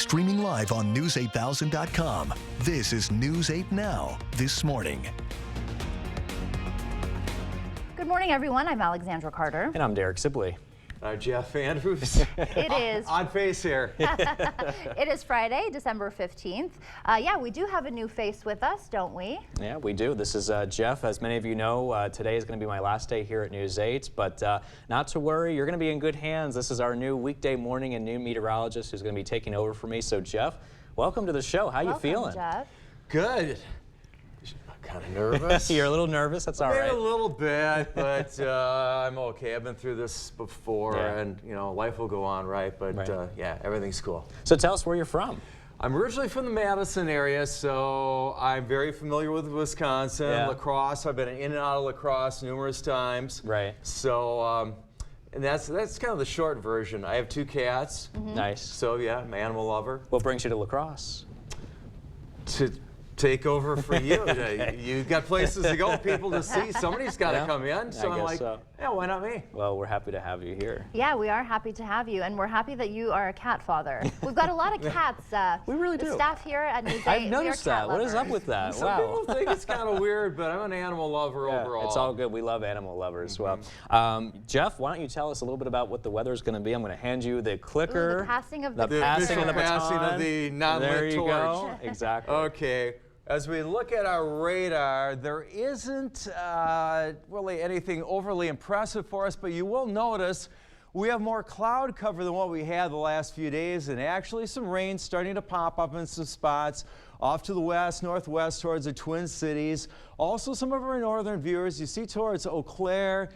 Streaming live on News8000.com. This is News 8 Now, This Morning. Good morning, everyone. I'm Alexandra Carter. And I'm Derek Sibley. I'm Jeff Andrews. It is. On face here. It is Friday, December 15th. Yeah, we do have a new face with us, don't we? Yeah, we do. This is Jeff. As many of you know, today is going to be my last day here at News 8, but not to worry, you're going to be in good hands. This is our new weekday morning and new meteorologist who's going to be taking over for me. So, Jeff, welcome to the show. How you feeling? Jeff. Good. I'm kind of nervous. You're a little nervous? That's all right. A little bit, but I'm okay. I've been through this before, and you know, life will go on, right? But yeah, everything's cool. So tell us where you're from. I'm originally from the Madison area, so I'm very familiar with Wisconsin, La Crosse. I've been in and out of La Crosse numerous times. Right. So, and that's kind of the short version. I have 2 cats. Nice. So yeah, I'm an animal lover. What brings you to La Crosse? To take over for you. You got places to go, people to see. Somebody's got to come in. So I'm like, yeah, why not me? Well, we're happy to have you here. Yeah, we are happy to have you, and we're happy that you are a cat father. We've got a lot of cats. We really do. The staff here at News 8, I've noticed that. What is up with that? Some people think it's kind of weird, but I'm an animal lover overall. It's all good. We love animal lovers. Well, Jeff, why don't you tell us a little bit about what the weather is going to be? I'm going to hand you the clicker. Ooh, the passing of the passing of the passing baton. of the non-lit torch. There you go. Exactly. Okay. As we look at our radar, there isn't really anything overly impressive for us, but you will notice we have more cloud cover than what we had the last few days, and actually some rain starting to pop up in some spots off to the west, northwest towards the Twin Cities. Also, some of our northern viewers, you see towards Eau Claire.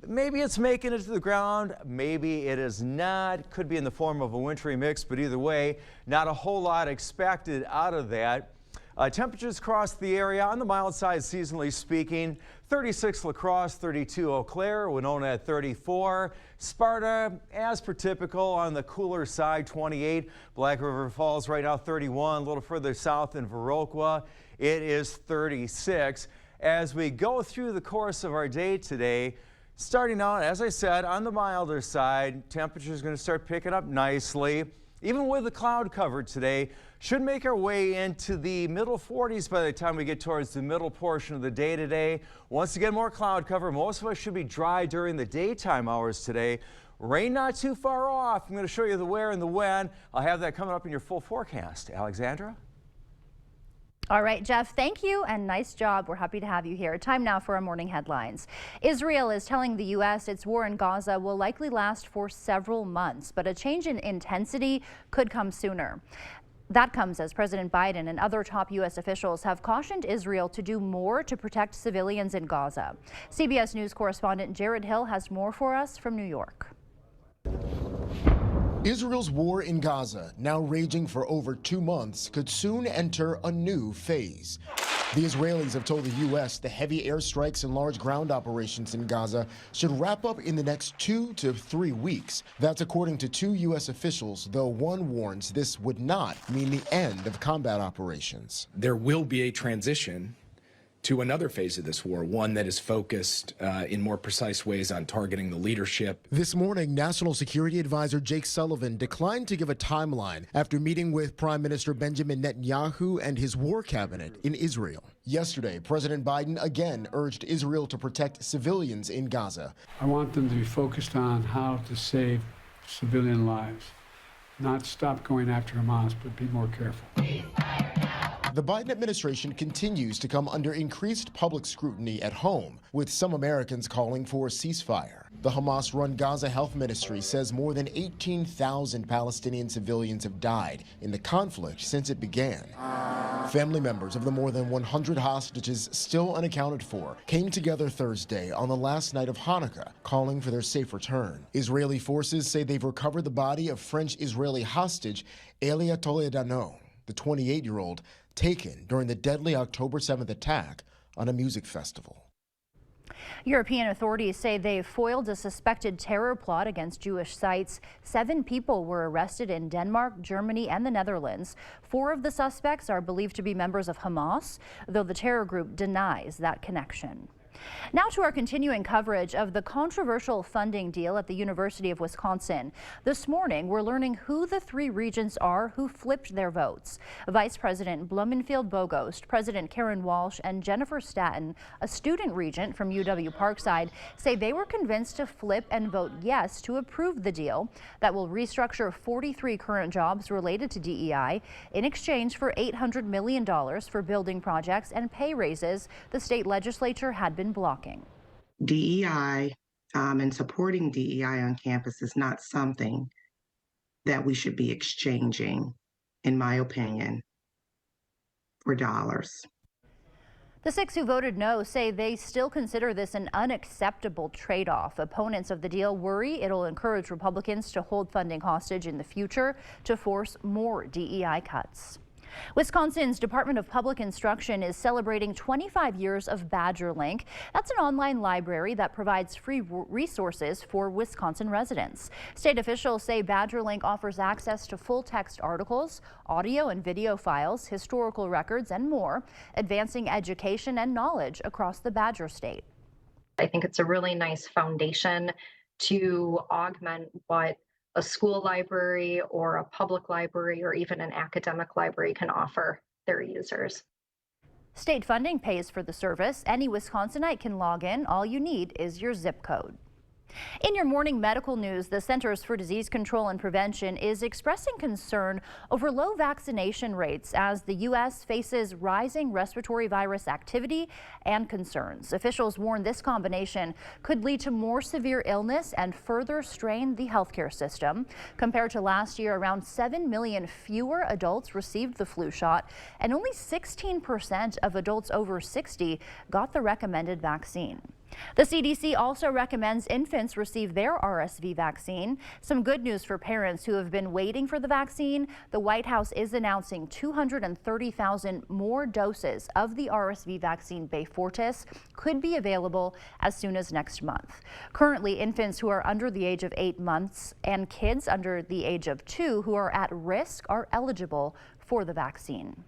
Maybe it's making it to the ground, maybe it is not. Could be in the form of a wintry mix, but either way, not a whole lot expected out of that. Temperatures across the area on the mild side, seasonally speaking. 36 La Crosse, 32 Eau Claire, Winona at 34. Sparta, as per typical, on the cooler side, 28. Black River Falls right now 31. A little further south in Viroqua, it is 36. As we go through the course of our day today, starting out, as I said, on the milder side, temperatures going to start picking up nicely. Even with the cloud cover today, should make our way into the middle 40s by the time we get towards the middle portion of the day today. Once again, more cloud cover. Most of us should be dry during the daytime hours today. Rain not too far off. I'm going to show you the where and the when. I'll have that coming up in your full forecast. Alexandra? All right, Jeff, thank you and nice job. We're happy to have you here. Time now for our morning headlines. Israel is telling the U.S. its war in Gaza will likely last for several months, but a change in intensity could come sooner. That comes as President Biden and other top U.S. officials have cautioned Israel to do more to protect civilians in Gaza. CBS News correspondent Jared Hill has more for us from New York. Israel's war in Gaza, now raging for over 2 months, could soon enter a new phase. The Israelis have told the U.S. the heavy airstrikes and large ground operations in Gaza should wrap up in the next 2 to 3 weeks. That's according to 2 U.S. officials, though one warns this would not mean the end of combat operations. There will be a transition to another phase of this war, one that is focused in more precise ways on targeting the leadership. This morning, National Security Advisor Jake Sullivan declined to give a timeline after meeting with Prime Minister Benjamin Netanyahu and his war cabinet in Israel. Yesterday, President Biden again urged Israel to protect civilians in Gaza. I want them to be focused on how to save civilian lives, not stop going after Hamas, but be more careful. The Biden administration continues to come under increased public scrutiny at home, with some Americans calling for a ceasefire. The Hamas-run Gaza Health Ministry says more than 18,000 Palestinian civilians have died in the conflict since it began. Family members of the more than 100 hostages still unaccounted for came together Thursday on the last night of Hanukkah, calling for their safe return. Israeli forces say they've recovered the body of French-Israeli hostage Elia Toledano, the 28-year-old, taken during the deadly October 7th attack on a music festival. European authorities say they've foiled a suspected terror plot against Jewish sites. 7 people were arrested in Denmark, Germany, and the Netherlands. 4 of the suspects are believed to be members of Hamas, though the terror group denies that connection. Now to our continuing coverage of the controversial funding deal at the University of Wisconsin. This morning, we're learning who the three regents are who flipped their votes. Vice President Blumenfield Bogost, President Karen Walsh, and Jennifer Staton, a student regent from UW Parkside, say they were convinced to flip and vote yes to approve the deal that will restructure 43 current jobs related to DEI in exchange for $800 million for building projects and pay raises the state legislature had been blocking. DEI and supporting DEI on campus is not something that we should be exchanging, in my opinion, for dollars. The 6 who voted no say they still consider this an unacceptable trade-off. Opponents of the deal worry it'll encourage Republicans to hold funding hostage in the future to force more DEI cuts. Wisconsin's Department of Public Instruction is celebrating 25 years of BadgerLink. That's an online library that provides free resources for Wisconsin residents. State officials say BadgerLink offers access to full-text articles, audio and video files, historical records, and more, advancing education and knowledge across the Badger State. I think it's a really nice foundation to augment what a school library or a public library or even an academic library can offer their users. State funding pays for the service. Any Wisconsinite can log in. All you need is your zip code. In your morning medical news, the Centers for Disease Control and Prevention is expressing concern over low vaccination rates as the U.S. faces rising respiratory virus activity and concerns. Officials warn this combination could lead to more severe illness and further strain the healthcare system. Compared to last year, around 7 million fewer adults received the flu shot, and only 16% of adults over 60 got the recommended vaccine. The CDC also recommends infants receive their RSV vaccine. Some good news for parents who have been waiting for the vaccine. The White House is announcing 230,000 more doses of the RSV vaccine Beyfortus could be available as soon as next month. Currently, infants who are under the age of 8 months and kids under the age of 2 who are at risk are eligible for the vaccine.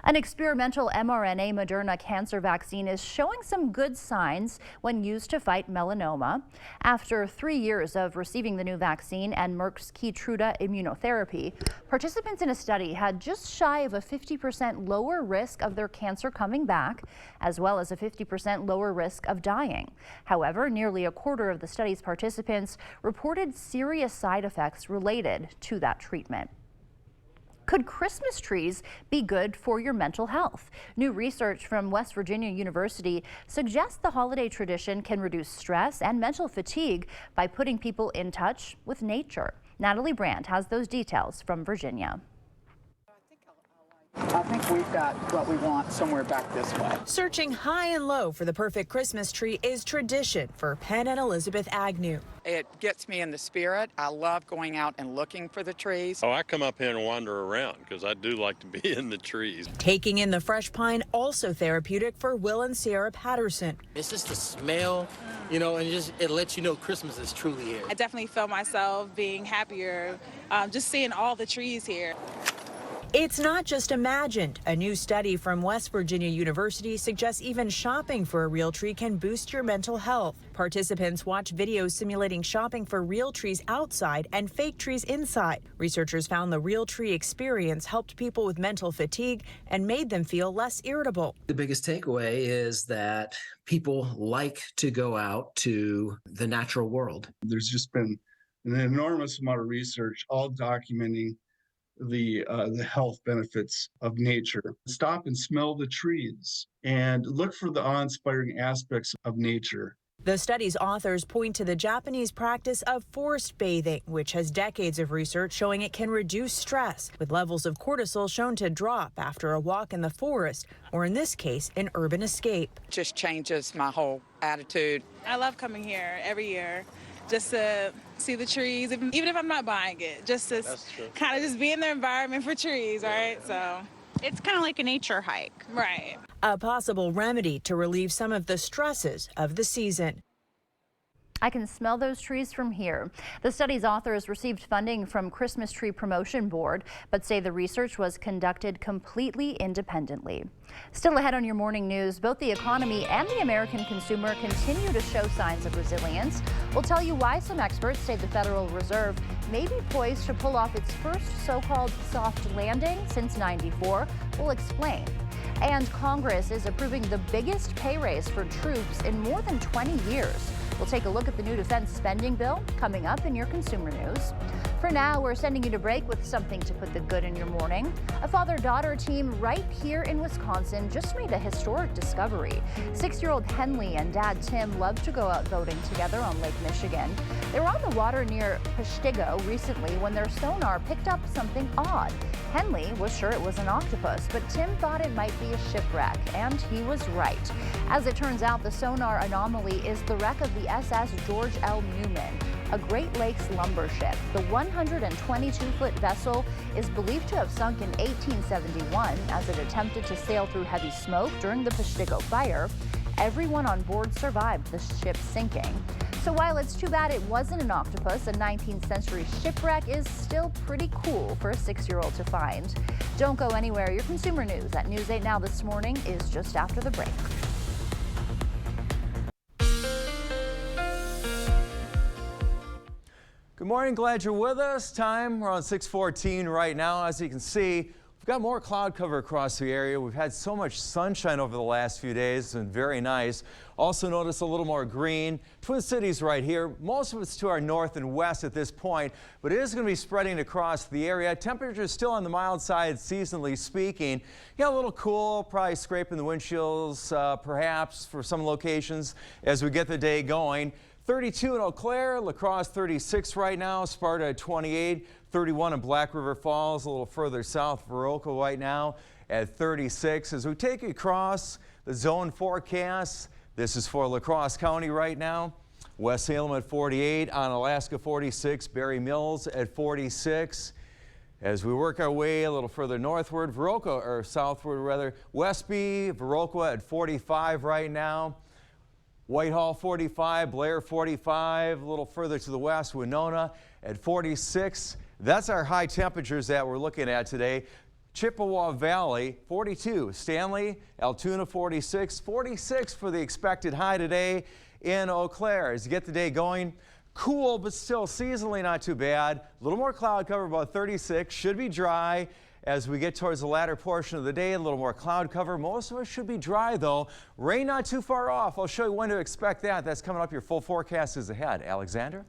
An experimental mRNA Moderna cancer vaccine is showing some good signs when used to fight melanoma. After 3 years of receiving the new vaccine and Merck's Keytruda immunotherapy, participants in a study had just shy of a 50% lower risk of their cancer coming back, as well as a 50% lower risk of dying. However, nearly a quarter of the study's participants reported serious side effects related to that treatment. Could Christmas trees be good for your mental health? New research from West Virginia University suggests the holiday tradition can reduce stress and mental fatigue by putting people in touch with nature. Natalie Brandt has those details from Virginia. I think we've got what we want somewhere back this way. Searching high and low for the perfect Christmas tree is tradition for Penn and Elizabeth Agnew. It gets me in the spirit. I love going out and looking for the trees. Oh, I come up here and wander around because I do like to be in the trees. Taking in the fresh pine, also therapeutic for Will and Sierra Patterson. It's just the smell, you know, and it lets you know Christmas is truly here. I definitely feel myself being happier just seeing all the trees here. It's not just imagined. A new study from West Virginia University suggests even shopping for a real tree can boost your mental health. Participants watch videos simulating shopping for real trees outside and fake trees inside. Researchers found the real tree experience helped people with mental fatigue and made them feel less irritable. The biggest takeaway is that people like to go out to the natural world. There's just been an enormous amount of research all documenting the health benefits of nature. Stop and smell the trees and look for the awe-inspiring aspects of nature. The study's authors point to the Japanese practice of forest bathing, which has decades of research showing it can reduce stress, with levels of cortisol shown to drop after a walk in the forest, or in this case, an urban escape. It just changes my whole attitude. I love coming here every year just to see the trees, even if I'm not buying it, just to kind of just be in the environment for trees, right? So it's kind of like a nature hike. Right. A possible remedy to relieve some of the stresses of the season. I can smell those trees from here. The study's authors received funding from Christmas Tree Promotion Board, but say the research was conducted completely independently. Still ahead on your morning news, both the economy and the American consumer continue to show signs of resilience. We'll tell you why some experts say the Federal Reserve may be poised to pull off its first so-called soft landing since '94. We'll explain. And Congress is approving the biggest pay raise for troops in more than 20 years. We'll take a look at the new defense spending bill coming up in your consumer news. For now, we're sending you to break with something to put the good in your morning. A father-daughter team right here in Wisconsin just made a historic discovery. 6-year-old Henley and dad Tim love to go out boating together on Lake Michigan. They were on the water near Peshtigo recently when their sonar picked up something odd. Henley was sure it was an octopus, but Tim thought it might be a shipwreck, and he was right. As it turns out, the sonar anomaly is the wreck of the SS George L. Newman, a Great Lakes lumber ship. The 122-foot vessel is believed to have sunk in 1871 as it attempted to sail through heavy smoke during the Peshtigo fire. Everyone on board survived the ship sinking. So while it's too bad it wasn't an octopus, a 19th century shipwreck is still pretty cool for a 6-year-old to find. Don't go anywhere. Your consumer news at News 8 Now this morning is just after the break. Good morning, glad you're with us. Time around 6:14 right now. As you can see, we've got more cloud cover across the area. We've had so much sunshine over the last few days. It's been very nice. Also notice a little more green. Twin Cities right here. Most of it's to our north and west at this point, but it is going to be spreading across the area. Temperatures still on the mild side, seasonally speaking. Yeah, a little cool, probably scraping the windshields, perhaps for some locations as we get the day going. 32 in Eau Claire, La Crosse 36 right now, Sparta at 28, 31 in Black River Falls, a little further south, Viroqua right now at 36. As we take you across the zone forecast, this is for La Crosse County right now. West Salem at 48, on Alaska 46, Berry Mills at 46. As we work our way a little further northward, Viroqua, or southward rather, Westby, Viroqua at 45 right now. Whitehall 45, Blair 45, a little further to the west, Winona at 46. That's our high temperatures that we're looking at today. Chippewa Valley 42, Stanley, Altoona 46, 46 for the expected high today in Eau Claire. As you get the day going, cool but still seasonally not too bad. A little more cloud cover, about 36, should be dry. As we get towards the latter portion of the day, a little more cloud cover. Most of us should be dry, though. Rain not too far off. I'll show you when to expect that. That's coming up. Your full forecast is ahead. Alexander?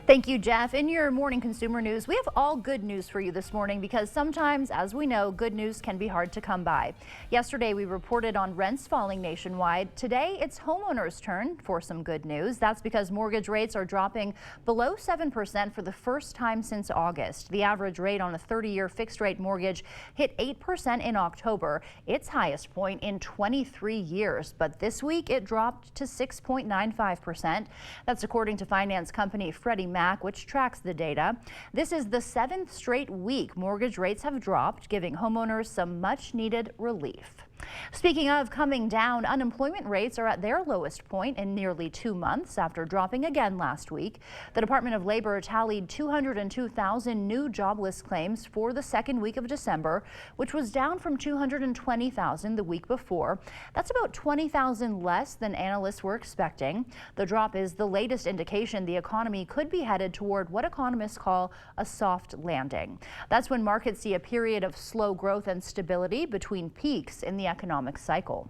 Thank you, Jeff. In your morning consumer news, we have all good news for you this morning because sometimes, as we know, good news can be hard to come by. Yesterday, we reported on rents falling nationwide. Today, it's homeowners' turn for some good news. That's because mortgage rates are dropping below 7% for the first time since August. The average rate on a 30-year fixed-rate mortgage hit 8% in October, its highest point in 23 years. But this week, it dropped to 6.95%. That's according to finance company Freddie Mac, which tracks the data. This is the 7th straight week mortgage rates have dropped, giving homeowners some much-needed relief. Speaking of coming down, unemployment rates are at their lowest point in nearly 2 months after dropping again last week. The Department of Labor tallied 202,000 new jobless claims for the second week of December, which was down from 220,000 the week before. That's about 20,000 less than analysts were expecting. The drop is the latest indication the economy could be headed toward what economists call a soft landing. That's when markets see a period of slow growth and stability between peaks in the economic cycle.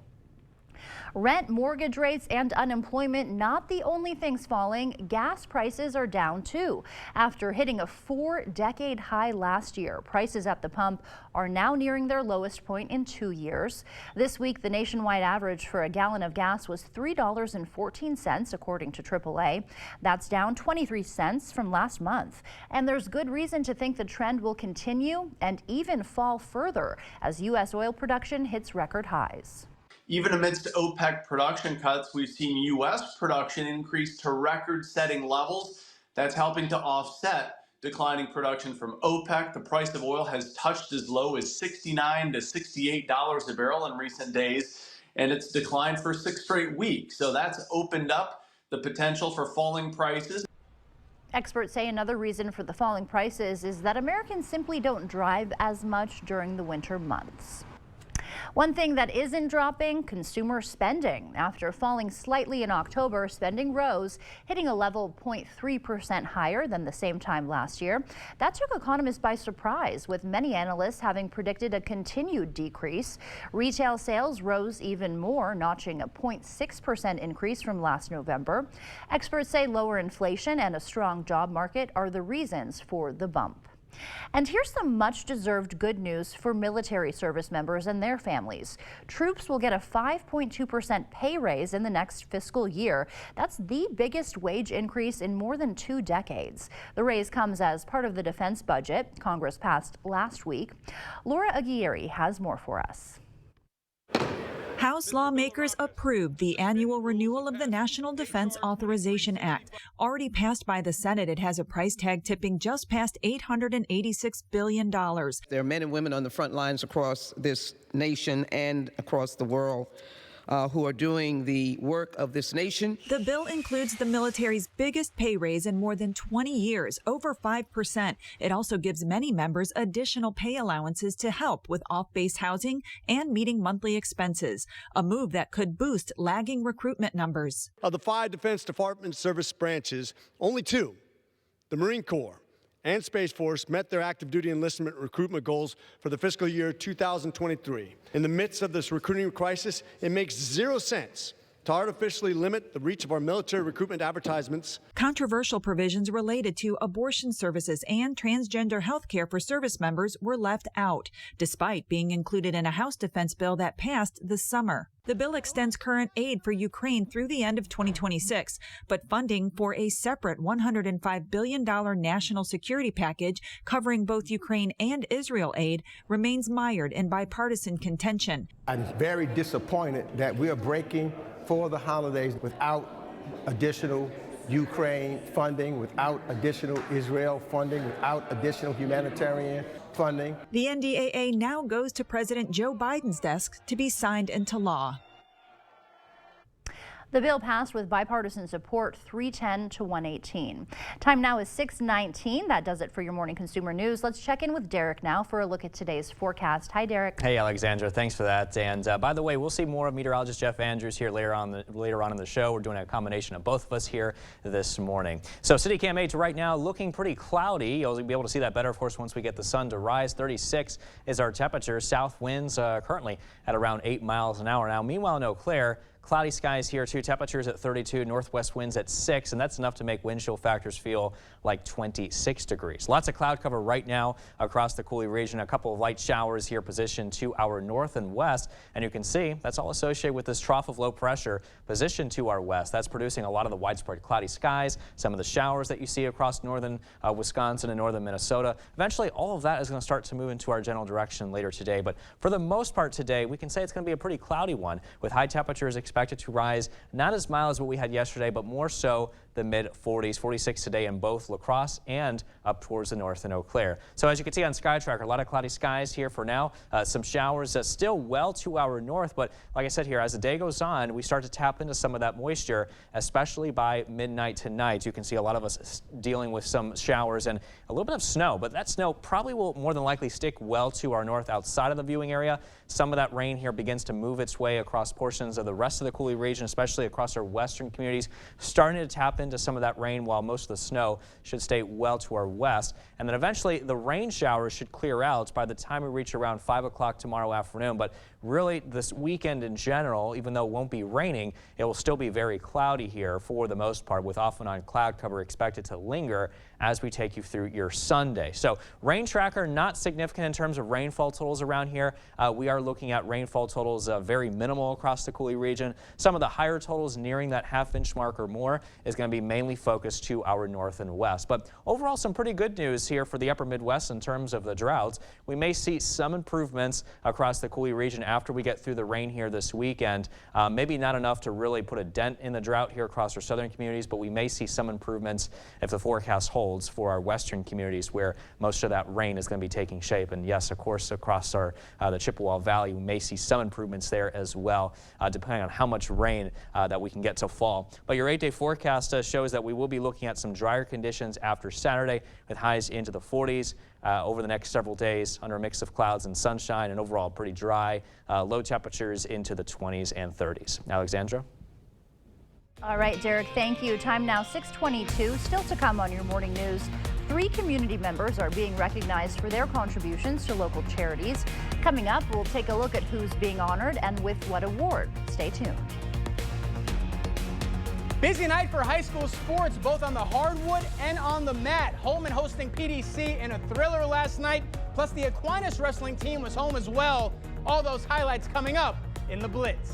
Rent, mortgage rates, and unemployment not the only things falling. Gas prices are down too. After hitting a 4-decade high last year, prices at the pump are now nearing their lowest point in 2 years. This week, the nationwide average for a gallon of gas was $3.14, according to AAA. That's down 23 cents from last month. And there's good reason to think the trend will continue and even fall further as U.S. oil production hits record highs. Even amidst OPEC production cuts, we've seen U.S. production increase to record-setting levels. That's helping to offset declining production from OPEC. The price of oil has touched as low as $69 to $68 a barrel in recent days. and it's declined for 6 straight weeks. So that's opened up the potential for falling prices. Experts say another reason for the falling prices is that Americans simply don't drive as much during the winter months. One thing that isn't dropping, consumer spending. After falling slightly in October, spending rose, hitting a level 0.3% higher than the same time last year. That took economists by surprise, with many analysts having predicted a continued decrease. Retail sales rose even more, notching a 0.6% increase from last November. Experts say lower inflation and a strong job market are the reasons for the bump. And here's some much-deserved good news for military service members and their families. Troops will get a 5.2% pay raise in the next fiscal year. That's the biggest wage increase in more than 2 decades. The raise comes as part of the defense budget Congress passed last week. Laura Aguirre has more for us. House lawmakers approved the annual renewal of the National Defense Authorization Act. Already passed by the Senate, it has a price tag tipping just past $886 billion. There are men and women on the front lines across this nation and across the world who are doing the work of this nation. The bill includes the military's biggest pay raise in more than 20 years, over 5%. It also gives many members additional pay allowances to help with off-base housing and meeting monthly expenses, a move that could boost lagging recruitment numbers. Of the 5 Defense Department service branches, only 2, the Marine Corps and Space Force, met their active duty enlistment recruitment goals for the fiscal year 2023. In the midst of this recruiting crisis, it makes 0 sense to artificially limit the reach of our military recruitment advertisements. Controversial provisions related to abortion services and transgender health care for service members were left out, despite being included in a House defense bill that passed this summer. The bill extends current aid for Ukraine through the end of 2026, but funding for a separate $105 billion national security package covering both Ukraine and Israel aid remains mired in bipartisan contention. I'm very disappointed that we are breaking for the holidays without additional Ukraine funding, without additional Israel funding, without additional humanitarian funding. The NDAA now goes to President Joe Biden's desk to be signed into law. The bill passed with bipartisan support, 310 to 118. Time now is 6:19. That does it for your morning consumer news. Let's check in with Derek now for a look at today's forecast. Hi, Derek. Hey, Alexandra. Thanks for that. And by the way, we'll see more of meteorologist Jeff Andrews here later on in the show. We're doing a combination of both of us here this morning. So City Cam 8 right now looking pretty cloudy. You'll be able to see that better, of course, once we get the sun to rise. 36 is our temperature. South winds currently at around 8 miles an hour. Now, meanwhile in Eau Claire, cloudy skies here too. Temperatures at 32, northwest winds at 6, and that's enough to make wind chill factors feel like 26 degrees. Lots of cloud cover right now across the Coulee region. A couple of light showers here positioned to our north and west, and you can see that's all associated with this trough of low pressure positioned to our west. That's producing a lot of the widespread cloudy skies, some of the showers that you see across northern Wisconsin and northern Minnesota. Eventually, all of that is going to start to move into our general direction later today, but for the most part today, we can say it's going to be a pretty cloudy one with high temperatures expected to rise not as mild as what we had yesterday, but more so the mid-40s, 46 today in both La Crosse and up towards the north in Eau Claire. So as you can see on SkyTracker, a lot of cloudy skies here for now. Some showers still well to our north, but like I said here, as the day goes on, we start to tap into some of that moisture, especially by midnight tonight. You can see a lot of us dealing with some showers and a little bit of snow, but that snow probably will more than likely stick well to our north outside of the viewing area. Some of that rain here begins to move its way across portions of the rest of the Coulee region, especially across our western communities, starting to tap into some of that rain, while most of the snow should stay well to our west. And then eventually the rain showers should clear out by the time we reach around 5 o'clock tomorrow afternoon. But really this weekend in general, even though it won't be raining, it will still be very cloudy here for the most part, with off and on cloud cover expected to linger as we take you through your Sunday. So rain tracker not significant in terms of rainfall totals around here. We are looking at rainfall totals very minimal across the Coulee region. Some of the higher totals nearing that half-inch mark or more is going to be mainly focused to our north and west. But overall, some pretty good news here for the upper Midwest in terms of the droughts. We may see some improvements across the Coulee region after we get through the rain here this weekend. Maybe not enough to really put a dent in the drought here across our southern communities, but we may see some improvements if the forecast holds holds for our western communities where most of that rain is going to be taking shape. And yes, of course, across the Chippewa Valley, we may see some improvements there as well, depending on how much rain that we can get to fall. But your 8-day forecast shows that we will be looking at some drier conditions after Saturday, with highs into the 40s over the next several days under a mix of clouds and sunshine, and overall pretty dry. Low temperatures into the 20s and 30s. Alexandra? All right, Derek, thank you. Time now 6:22. Still to come on your morning news. 3 community members are being recognized for their contributions to local charities. Coming up, we'll take a look at who's being honored and with what award. Stay tuned. Busy night for high school sports, both on the hardwood and on the mat. Holman hosting PDC in a thriller last night, plus the Aquinas wrestling team was home as well. All those highlights coming up in the Blitz.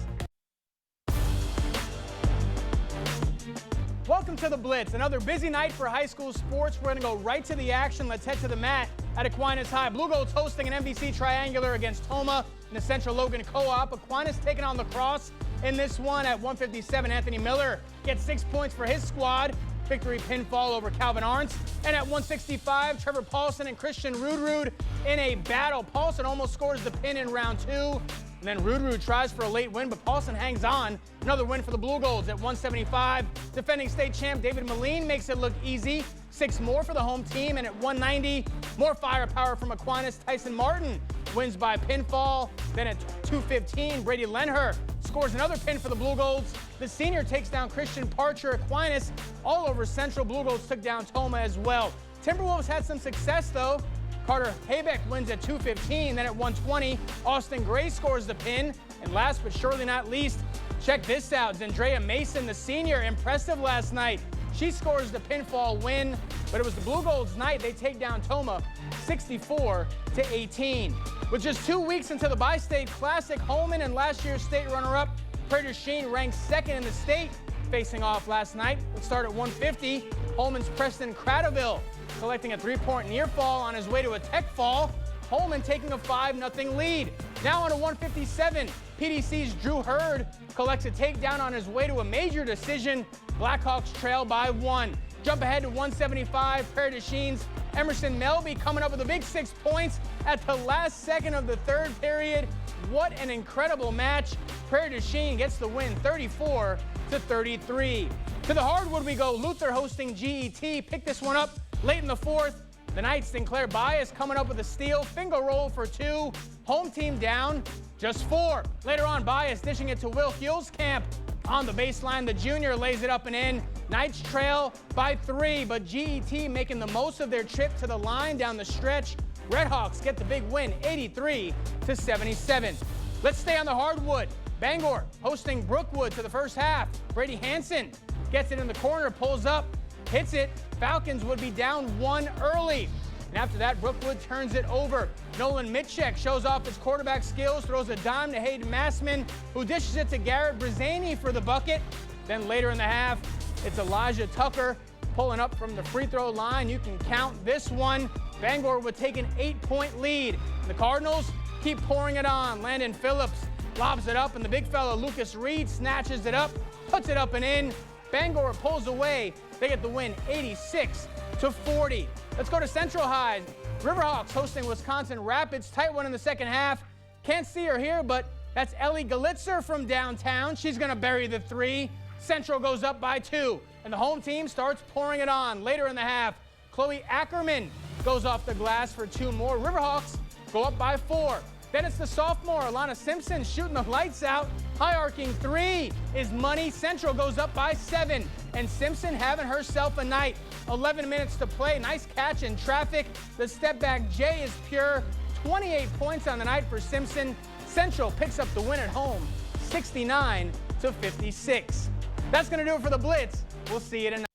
Welcome to the Blitz, another busy night for high school sports. We're going to go right to the action. Let's head to the mat at Aquinas High. Blue Gold's hosting an MVC Triangular against Tomah in the Central Logan Co-op. Aquinas taking on La Crosse in this one at 157. Anthony Miller gets 6 points for his squad. Victory pinfall over Calvin Arntz. And at 165, Trevor Paulson and Christian Rudrud in a battle. Paulson almost scores the pin in round 2. And then Rudrud tries for a late win, but Paulson hangs on. Another win for the Blue Golds at 175. Defending state champ David Moline makes it look easy. 6 more for the home team. And at 190, more firepower from Aquinas. Tyson Martin wins by pinfall. Then at 215, Brady Lenher scores another pin for the Blue Golds. The senior takes down Christian Parcher. Aquinas all over Central. Blue Golds took down Tomah as well. Timberwolves had some success though. Carter Haybeck wins at 215. Then at 120, Austin Gray scores the pin. And last but surely not least, check this out. Zendrea Mason, the senior, impressive last night. She scores the pinfall win, but it was the Blue Golds' night. They take down Tomah 64-18. With just 2 weeks into the Bi-State Classic, Holman and last year's state runner-up Prairie du Chien ranked 2nd in the state, facing off last night. Let's start at 150. Holman's Preston Cradaville collecting a 3-point near fall on his way to a tech fall. Holman taking a 5-0 lead. Now on to 157. PDC's Drew Hurd collects a takedown on his way to a major decision. Blackhawks trail by 1. Jump ahead to 175. Prairie du Chien's Emerson Melby coming up with a big 6 points at the last second of the 3rd period. What an incredible match. Prairie du Chien gets the win 34-33. To the hardwood we go. Luther hosting GET. Pick this one up late in the 4th. The Knights, Sinclair Bias coming up with a steal. Finger roll for 2. Home team down just 4. Later on, Bias dishing it to Will Huelskamp. On the baseline, the junior lays it up and in. Knights trail by 3, but GET making the most of their trip to the line down the stretch. Redhawks get the big win, 83-77. Let's stay on the hardwood. Bangor hosting Brookwood to the first half. Brady Hansen gets it in the corner, pulls up, hits it. Falcons would be down 1 early. And after that, Brookwood turns it over. Nolan Mitchek shows off his quarterback skills, throws a dime to Hayden Massman, who dishes it to Garrett Brzani for the bucket. Then later in the half, it's Elijah Tucker pulling up from the free throw line. You can count this one. Bangor would take an 8-point lead. The Cardinals keep pouring it on. Landon Phillips lobs it up, and the big fella Lucas Reed snatches it up, puts it up and in. Bangor pulls away. They get the win 86-40. Let's go to Central High. Riverhawks hosting Wisconsin Rapids. Tight one in the second half. Can't see her here, but that's Ellie Galitzer from downtown. She's going to bury the 3. Central goes up by 2. And the home team starts pouring it on. Later in the half, Chloe Ackerman goes off the glass for 2 more. Riverhawks go up by 4. Then it's the sophomore, Alana Simpson, shooting the lights out. High arcing 3 is money. Central goes up by 7. And Simpson having herself a night. 11 minutes to play. Nice catch in traffic. The step back J is pure. 28 points on the night for Simpson. Central picks up the win at home, 69-56. That's going to do it for the Blitz. We'll see you tonight.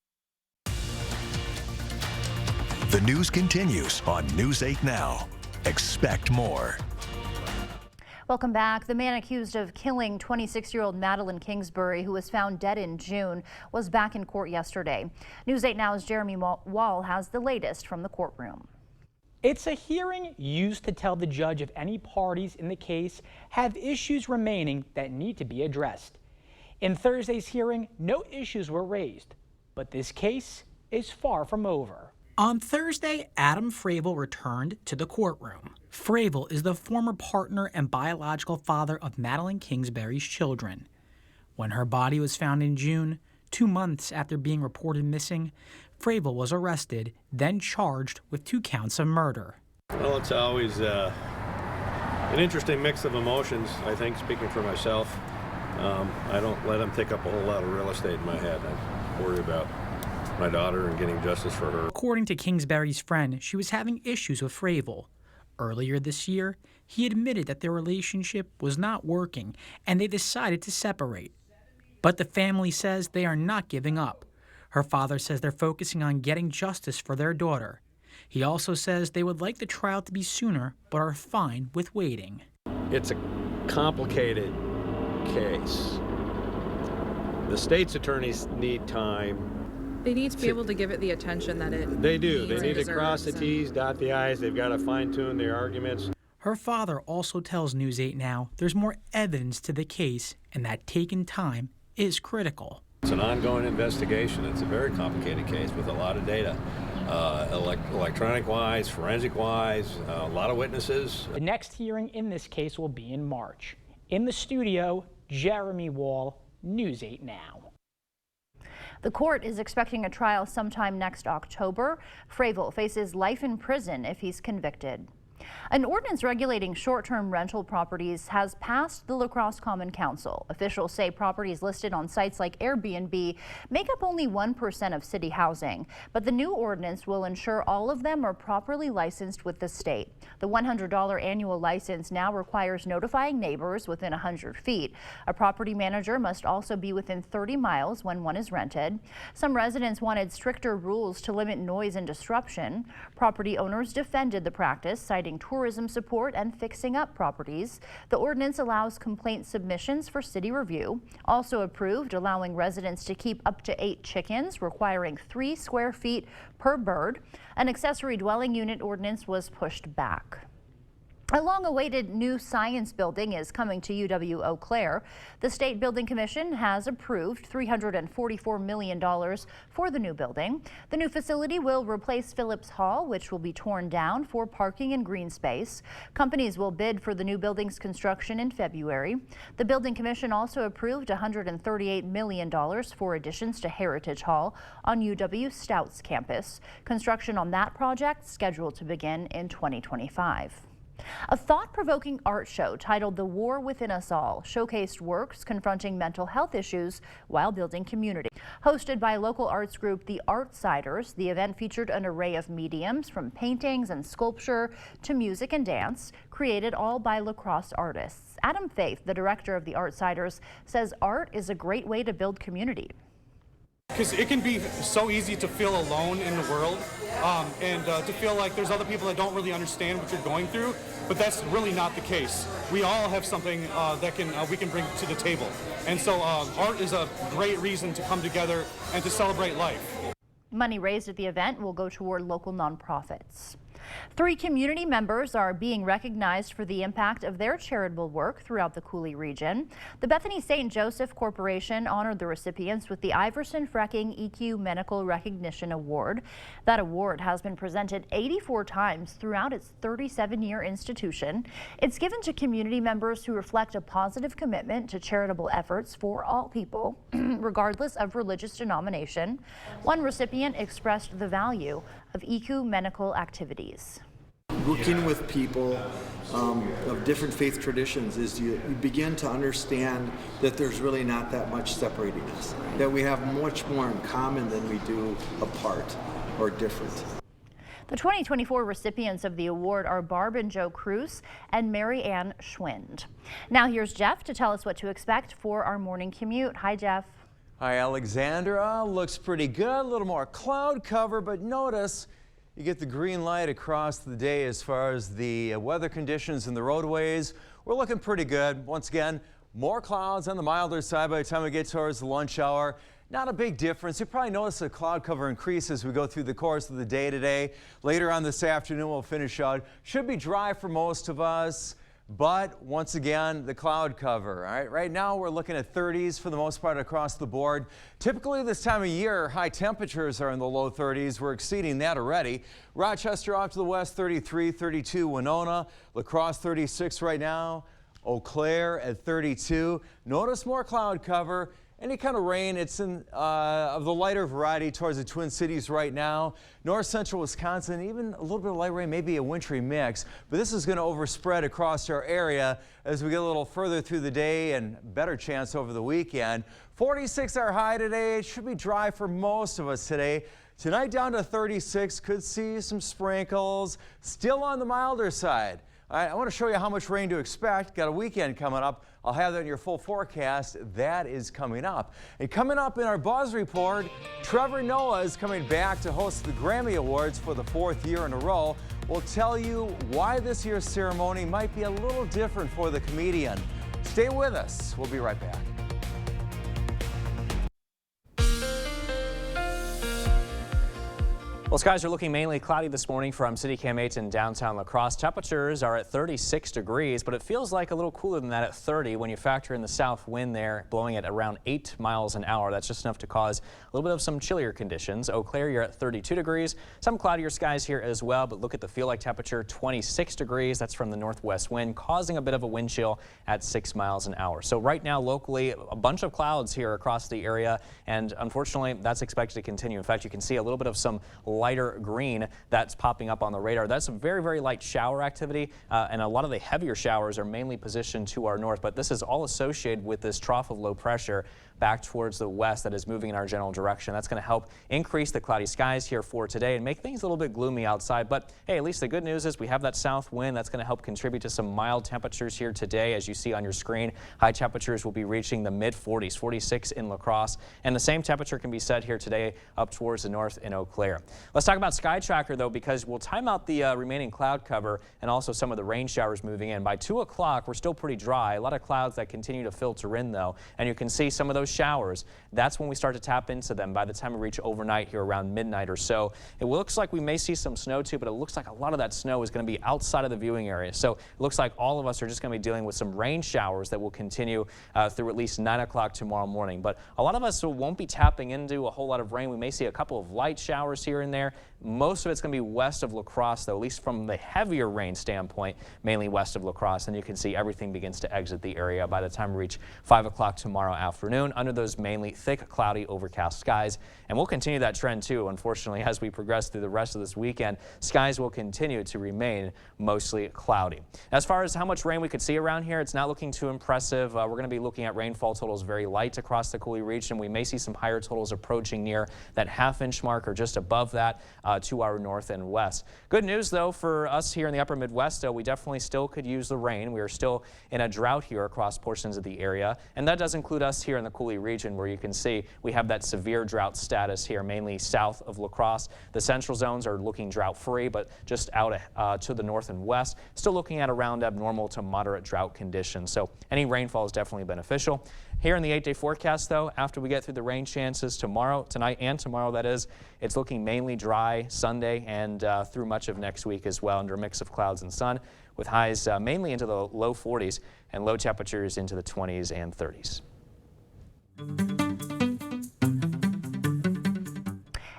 The news continues on News 8 Now. Expect more. Welcome back. The man accused of killing 26-year-old Madeline Kingsbury, who was found dead in June, was back in court yesterday. News 8 Now's Jeremy Wall has the latest from the courtroom. It's a hearing used to tell the judge if any parties in the case have issues remaining that need to be addressed. In Thursday's hearing, no issues were raised, but this case is far from over. On Thursday, Adam Fravel returned to the courtroom. Fravel is the former partner and biological father of Madeline Kingsbury's children. When her body was found in June, 2 months after being reported missing, Fravel was arrested, then charged with 2 counts of murder. Well, it's always an interesting mix of emotions, I think, speaking for myself. I don't let them take up a whole lot of real estate in my head. I worry about my daughter and getting justice for her. According to Kingsbury's friend, she was having issues with Fravel. Earlier this year, he admitted that their relationship was not working and they decided to separate. But the family says they are not giving up. Her father says they're focusing on getting justice for their daughter. He also says they would like the trial to be sooner, but are fine with waiting. It's a complicated case. The state's attorneys need time. They need to be able to give it the attention that it They do. They need to deserves, cross the T's, dot the I's. They've got to fine-tune their arguments. Her father also tells News 8 Now there's more evidence to the case and that taking time is critical. It's an ongoing investigation. It's a very complicated case with a lot of data, electronic-wise, forensic-wise, a lot of witnesses. The next hearing in this case will be in March. In the studio, Jeremy Wall, News 8 Now. The court is expecting a trial sometime next October. Fravel faces life in prison if he's convicted. An ordinance regulating short-term rental properties has passed the La Crosse Common Council. Officials say properties listed on sites like Airbnb make up only 1% of city housing, but the new ordinance will ensure all of them are properly licensed with the state. The $100 annual license now requires notifying neighbors within 100 feet. A property manager must also be within 30 miles when one is rented. Some residents wanted stricter rules to limit noise and disruption. Property owners defended the practice, citing tourism support and fixing up properties. The ordinance allows complaint submissions for city review. Also approved, allowing residents to keep up to 8 chickens, requiring 3 square feet per bird. An accessory dwelling unit ordinance was pushed back. A long-awaited new science building is coming to UW-Eau Claire. The State Building Commission has approved $344 million for the new building. The new facility will replace Phillips Hall, which will be torn down for parking and green space. Companies will bid for the new building's construction in February. The Building Commission also approved $138 million for additions to Heritage Hall on UW Stouts campus. Construction on that project scheduled to begin in 2025. A thought-provoking art show titled The War Within Us All showcased works confronting mental health issues while building community. Hosted by local arts group The Artsiders, the event featured an array of mediums from paintings and sculpture to music and dance, created all by La Crosse artists. Adam Faith, the director of The Artsiders, says art is a great way to build community. Because it can be so easy to feel alone in the world and to feel like there's other people that don't really understand what you're going through, but that's really not the case. We all have something that we can bring to the table. And so art is a great reason to come together and to celebrate life. Money raised at the event will go toward local nonprofits. 3 community members are being recognized for the impact of their charitable work throughout the Coulee region. The Bethany St. Joseph Corporation honored the recipients with the Iverson Freching EQ Medical Recognition Award. That award has been presented 84 times throughout its 37-year institution. It's given to community members who reflect a positive commitment to charitable efforts for all people, regardless of religious denomination. One recipient expressed the value of EQ medical activities. Working with people of different faith traditions is you begin to understand that there's really not that much separating us, that we have much more in common than we do apart or different. The 2024 recipients of the award are Barb and Joe Cruz and Mary Ann Schwind. Now here's Jeff to tell us what to expect for our morning commute. Hi, Jeff. Hi, Alexandra. Looks pretty good. A little more cloud cover, but notice you get the green light across the day as far as the weather conditions and the roadways. We're looking pretty good. Once again, more clouds on the milder side by the time we get towards the lunch hour. Not a big difference. You probably notice the cloud cover increase as we go through the course of the day today. Later on this afternoon, we'll finish out. Should be dry for most of us. But once again, the cloud cover. All right, right now we're looking at 30s for the most part across the board. Typically this time of year, high temperatures are in the low 30s. We're exceeding that already. Rochester off to the west, 33, 32. Winona, La Crosse, 36 right now. Eau Claire at 32. Notice more cloud cover. Any kind of rain, it's in of the lighter variety towards the Twin Cities right now. North central Wisconsin, even a little bit of light rain, maybe a wintry mix. But this is going to overspread across our area as we get a little further through the day and better chance over the weekend. 46 our high today. It should be dry for most of us today. Tonight down to 36. Could see some sprinkles. Still on the milder side. All right, I want to show you how much rain to expect. Got a weekend coming up. I'll have that in your full forecast. That is coming up. And coming up in our Buzz Report, Trevor Noah is coming back to host the Grammy Awards for the 4th year in a row. We'll tell you why this year's ceremony might be a little different for the comedian. Stay with us. We'll be right back. Well, skies are looking mainly cloudy this morning from CityCam 8 in downtown La Crosse. Temperatures are at 36 degrees, but it feels like a little cooler than that at 30 when you factor in the south wind there blowing at around 8 miles an hour. That's just enough to cause a little bit of some chillier conditions. Eau Claire, you're at 32 degrees. Some cloudier skies here as well, but look at the feel-like temperature, 26 degrees. That's from the northwest wind, causing a bit of a wind chill at 6 miles an hour. So right now, locally, a bunch of clouds here across the area, and unfortunately, that's expected to continue. In fact, you can see a little bit of some lighter green that's popping up on the radar. That's a very, very light shower activity, and a lot of the heavier showers are mainly positioned to our north, but this is all associated with this trough of low pressure back towards the west that is moving in our general direction. That's going to help increase the cloudy skies here for today and make things a little bit gloomy outside. But hey, at least the good news is we have that south wind that's going to help contribute to some mild temperatures here today. As you see on your screen, high temperatures will be reaching the mid 40s, 46 in La Crosse, and the same temperature can be set here today up towards the north in Eau Claire. Let's talk about Sky Tracker though, because we'll time out the remaining cloud cover and also some of the rain showers moving in. By 2 o'clock, we're still pretty dry. A lot of clouds that continue to filter in though, and you can see some of those showers. That's when we start to tap into them by the time we reach overnight here around midnight or so. It looks like we may see some snow too, but it looks like a lot of that snow is going to be outside of the viewing area. So it looks like all of us are just going to be dealing with some rain showers that will continue through at least 9 o'clock tomorrow morning. But a lot of us won't be tapping into a whole lot of rain. We may see a couple of light showers here and there. Most of it's going to be west of La Crosse, though, at least from the heavier rain standpoint, mainly west of La Crosse. And you can see everything begins to exit the area by the time we reach 5 o'clock tomorrow afternoon under those mainly thick, cloudy, overcast skies. And we'll continue that trend, too, unfortunately, as we progress through the rest of this weekend. Skies will continue to remain mostly cloudy. As far as how much rain we could see around here, it's not looking too impressive. We're going to be looking at rainfall totals very light across the Coulee region. We may see some higher totals approaching near that half-inch mark or just above that to our north and west. Good news, though, for us here in the upper Midwest, though, we definitely still could use the rain. We are still in a drought here across portions of the area, and that does include us here in the Coulee region, where you can see we have that severe drought status here, mainly south of La Crosse. The central zones are looking drought-free, but just out to the north and west, still looking at around abnormal to moderate drought conditions. So any rainfall is definitely beneficial. Here in the 8-day forecast, though, after we get through the rain chances tonight and tomorrow, that is, it's looking mainly dry Sunday and through much of next week as well, under a mix of clouds and sun, with highs mainly into the low 40s and low temperatures into the 20s and 30s.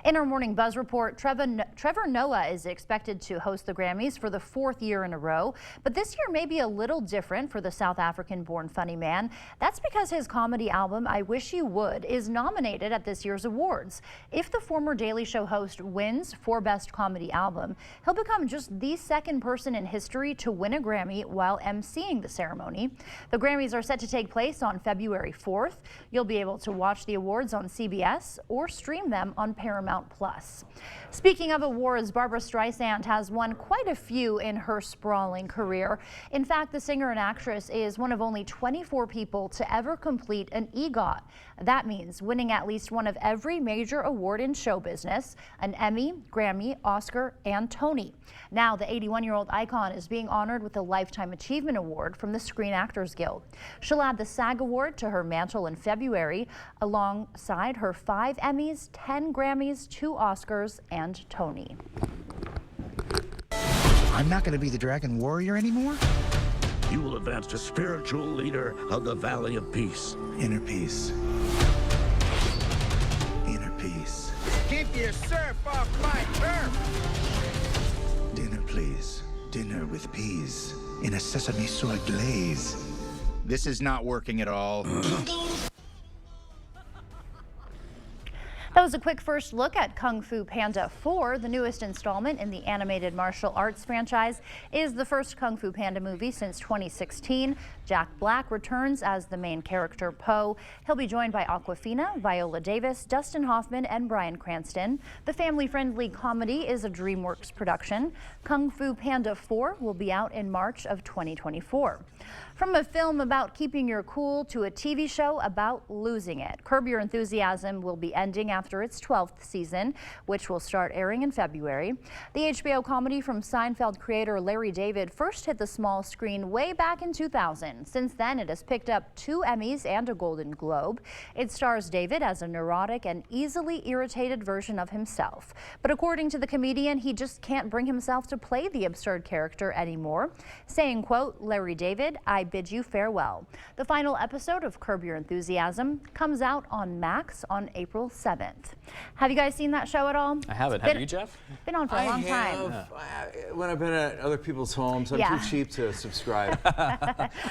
In our morning Buzz Report, Trevor Noah is expected to host the Grammys for the 4th year in a row, but this year may be a little different for the South African-born funny man. That's because his comedy album, I Wish You Would, is nominated at this year's awards. If the former Daily Show host wins for Best Comedy Album, he'll become just the second person in history to win a Grammy while emceeing the ceremony. The Grammys are set to take place on February 4th. You'll be able to watch the awards on CBS or stream them on Paramount Plus. Speaking of awards, Barbra Streisand has won quite a few in her sprawling career. In fact, the singer and actress is one of only 24 people to ever complete an EGOT. That means winning at least one of every major award in show business: an Emmy, Grammy, Oscar, and Tony. Now, the 81-year-old icon is being honored with a Lifetime Achievement Award from the Screen Actors Guild. She'll add the SAG Award to her mantle in February, alongside her 5 Emmys, 10 Grammys, 2 Oscars, and Tony. I'm not going to be the Dragon Warrior anymore? You will advance to spiritual leader of the Valley of Peace. Inner peace. Inner peace. Keep your surf off my turf! Dinner, please. Dinner with peas in a sesame soy glaze. This is not working at all. That was a quick first look at Kung Fu Panda 4. The newest installment in the animated martial arts franchise is the first Kung Fu Panda movie since 2016. Jack Black returns as the main character, Po. He'll be joined by Awkwafina, Viola Davis, Dustin Hoffman, and Bryan Cranston. The family-friendly comedy is a DreamWorks production. Kung Fu Panda 4 will be out in March of 2024. From a film about keeping your cool to a TV show about losing it. Curb Your Enthusiasm will be ending after its 12th season, which will start airing in February. The HBO comedy from Seinfeld creator Larry David first hit the small screen way back in 2000. Since then, it has picked up 2 Emmys and a Golden Globe. It stars David as a neurotic and easily irritated version of himself. But according to the comedian, he just can't bring himself to play the absurd character anymore, saying, quote, "Larry David, I bid you farewell." The final episode of Curb Your Enthusiasm comes out on Max on April 7th. Have you guys seen that show at all? I haven't. Have you, Jeff? Been on for a long time. When I've been at other people's homes, I'm too cheap to subscribe.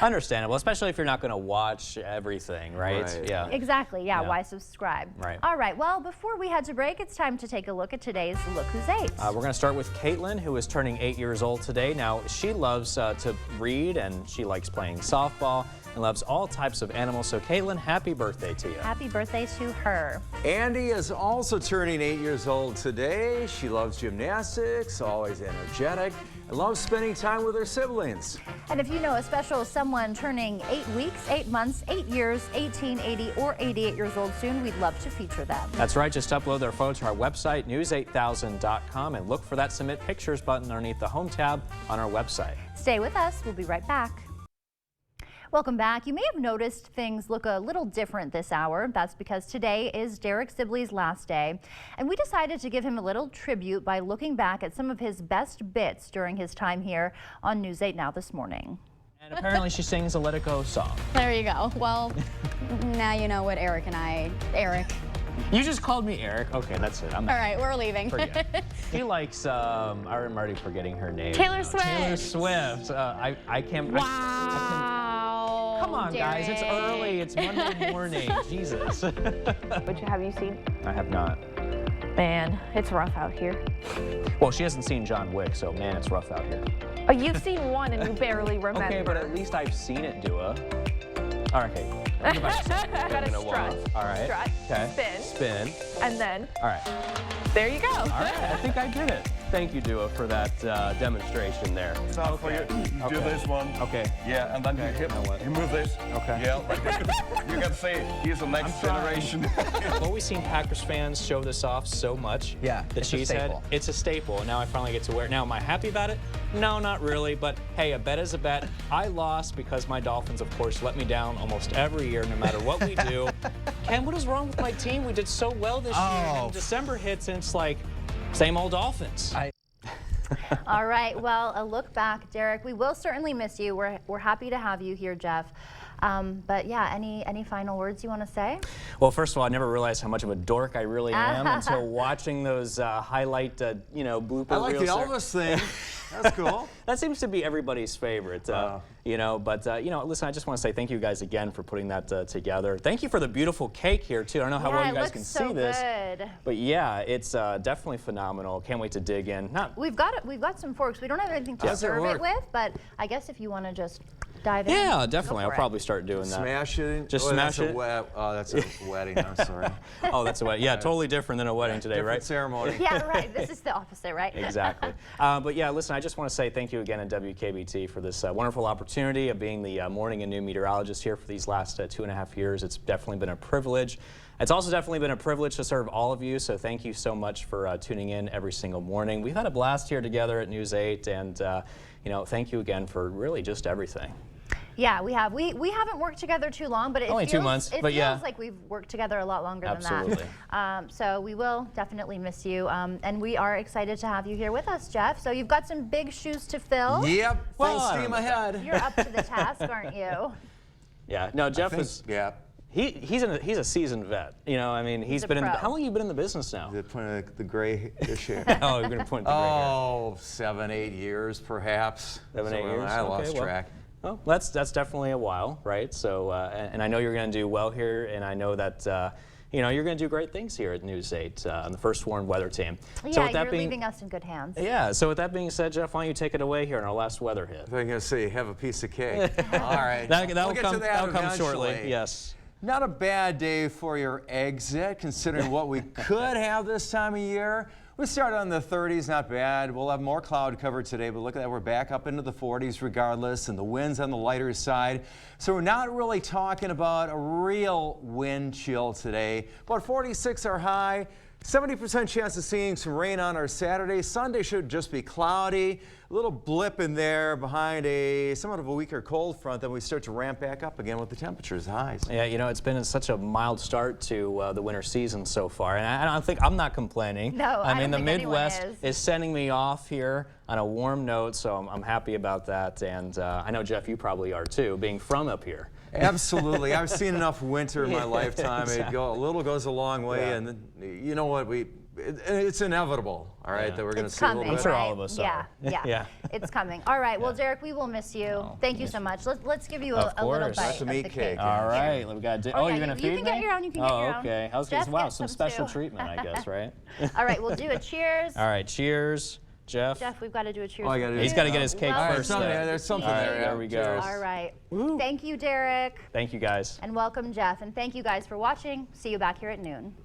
Understandable, especially if you're not going to watch everything, right? Yeah. Exactly. Yeah. Why subscribe? Right. All right. Well, before we head to break, it's time to take a look at today's Look Who's 8. We're going to start with Caitlin, who is turning 8 years old today. Now, she loves to read, and she likes playing softball and loves all types of animals. So, Caitlin, happy birthday to you. Happy birthday to her. Andy is also turning 8 years old today. She loves gymnastics, always energetic, and loves spending time with her siblings. And if you know a special someone turning 8 weeks, 8 months, 8 years, 18, 80, or 88 years old soon, we'd love to feature them. That's right. Just upload their photo to our website, news8000.com, and look for that Submit Pictures button underneath the Home tab on our website. Stay with us. We'll be right back. Welcome back. You may have noticed things look a little different this hour. That's because today is Derek Sibley's last day, and we decided to give him a little tribute by looking back at some of his best bits during his time here on News 8 Now this morning. And apparently she sings a Let It Go song. There you go. Well, now you know what Eric. You just called me Eric. Okay, that's it. All right, we're leaving. She likes, I'm already forgetting her name. Taylor Swift. Taylor Swift. I can't. Wow. Come on, guys. It's early. It's Monday morning. Jesus. Which have you seen? I have not. Man, it's rough out here. Well, she hasn't seen John Wick, so man, it's rough out here. Oh, you've seen one and you barely remember. Okay, but at least I've seen it, Dua. All right, okay. I gotta strut. All right. Strut. Okay. Spin. Spin. And then. All right. There you go. All right. I think I did it. Thank you, Dua, for that demonstration there. So for you, do this one. Okay. Yeah, and then you move this. Okay. Yeah, like this. You can say he's the next generation. Well, we've seen Packers fans show this off so much. Yeah, the cheesehead. It's a staple, and now I finally get to wear it. Now, am I happy about it? No, not really, but hey, a bet is a bet. I lost because my Dolphins, of course, let me down almost every year, no matter what we do. Ken, what is wrong with my team? We did so well this year, and December hits, and it's like, same old Dolphins. All right, well, a look back, Derek. We will certainly miss you. We're happy to have you here, Jeff. But yeah, any final words you want to say? Well, first of all, I never realized how much of a dork I really am until watching those highlight, blooper reels. I like the Elvis thing. That's cool. That seems to be everybody's favorite, But listen, I just want to say thank you guys again for putting that together. Thank you for the beautiful cake here too. I don't know how well you guys can see this, but yeah, it's definitely phenomenal. Can't wait to dig in. We've got some forks. We don't have anything to serve it with, but I guess if you want to just dive in. Yeah, definitely. I'll probably start doing that. Smash it. Just smash it. That's a wedding. I'm sorry. Oh, that's a wedding. Yeah, totally different than a wedding today, different right? ceremony. Yeah, right. This is the opposite, right? Exactly. But yeah, listen, I just want to say thank you again at WKBT for this wonderful opportunity of being the morning and noon meteorologist here for these last 2.5 years. It's definitely been a privilege. It's also definitely been a privilege to serve all of you, so thank you so much for tuning in every single morning. We've had a blast here together at News 8, and thank you again for really just everything. Yeah, we have. We haven't worked together too long, but it Only feels, 2 months, it but feels yeah. like we've worked together a lot longer Absolutely. than that. So we will definitely miss you, and we are excited to have you here with us, Jeff. So you've got some big shoes to fill. Yep, full Well, steam ahead. You're up to the task, aren't you? Yeah, no, Jeff is. Yeah. He's a seasoned vet. You know, I mean, he's a been in. pro. How long have you been in the business now? The point of the gray-ish hair. Oh, you're gonna point the gray hair. Oh, 7, 8 years, perhaps. 7, 8 years. I lost Okay, well, track. Well, that's definitely a while, right? So, and I know you're going to do well here, and I know that you know you're going to do great things here at News 8 on the First Warn Weather Team. Yeah, so with that you're being, leaving us in good hands. Yeah. So with that being said, Jeff, why don't you take it away here on our last weather hit? I was going to say, have a piece of cake. All right. That'll We'll get to come. that That'll come shortly. eventually. Yes. Not a bad day for your exit, considering what we could have this time of year. We start on the 30s, not bad. We'll have more cloud cover today, but look at that, we're back up into the 40s regardless, and the wind's on the lighter side. So we're not really talking about a real wind chill today. About 46 our high. 70% chance of seeing some rain on our Saturday. Sunday should just be cloudy. A little blip in there behind somewhat of a weaker cold front. Then we start to ramp back up again with the temperatures highs. Yeah, you know, it's been such a mild start to the winter season so far, and I'm not complaining. No, I mean, don't the think anyone Midwest is sending me off here on a warm note, so I'm happy about that. And I know, Jeff, you probably are too, being from up here. Absolutely. I've seen enough winter in my lifetime. Exactly. A little goes a long way, and then, you know what, it's inevitable, all right, that we're going to see coming, a little bit. I'm sure all of us yeah, are. Yeah, Yeah. It's coming. All right, well, Derek, we will miss you. Thank you so much. Let's give you a little bite That's of meat the cake. cake. All right, we got. Oh, you're yeah, gonna you feed can me? get your own. You can get your own. Oh, okay. I was Jeff gonna say, wow, gets some some special too. treatment, I guess, right? All right, we'll do a cheers. All right, cheers, Jeff. Jeff, we've got to do a cheers. Oh, I gotta do He's got to get his cake Well, first. All right, though. there's something All right, there. there we go. Cheers. All right. Thank you, Derek. Thank you, guys. And welcome, Jeff. And thank you guys for watching. See you back here at noon.